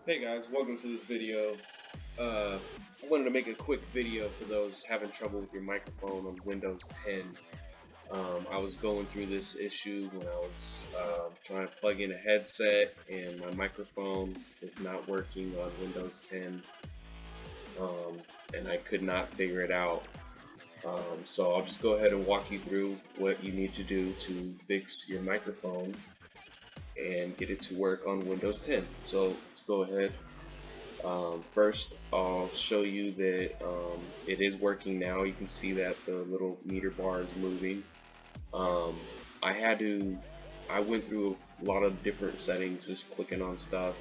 Hey guys, welcome to this video. I wanted to make a quick video for those having trouble with your microphone on Windows 10. I was going through this issue when I was trying to plug in a headset and my microphone is not working on Windows 10, and I could not figure it out. So I'll just go ahead and walk you through what you need to do to fix your microphone and get it to work on Windows 10. So let's go ahead. First, I'll show you that it is working now. You can see that the little meter bar is moving. I went through a lot of different settings, just clicking on stuff.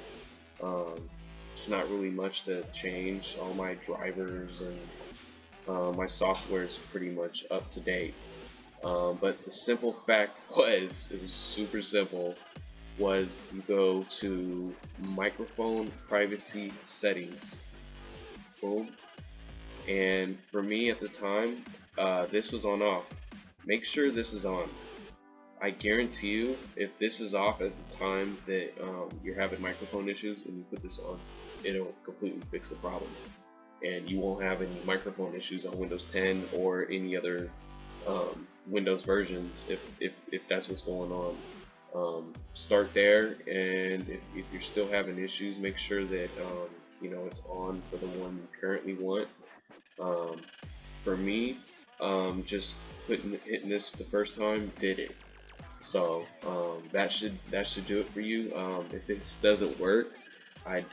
There's not really much to change. All my drivers and my software is pretty much up to date. But the simple fact was, it was super simple, was you go to microphone privacy settings, boom, and for me at the time, this was on off. Make sure this is on. I guarantee you, if this is off at the time that you're having microphone issues and you put this on, it'll completely fix the problem, and you won't have any microphone issues on Windows 10 or any other Windows versions if that's what's going on. Start there, and if you're still having issues, make sure that you know, it's on for the one you currently want. For me, just hitting this the first time did it. So that should do it for you. If this doesn't work, I'd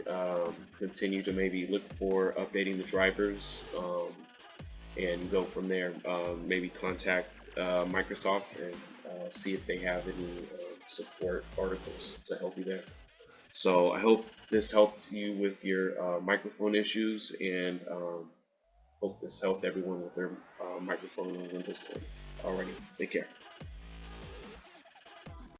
continue to maybe look for updating the drivers and go from there. Maybe contact Microsoft and see if they have any support articles to help you there. So I hope this helped you with your microphone issues, and hope this helped everyone with their microphone on Windows 10. Alrighty, take care.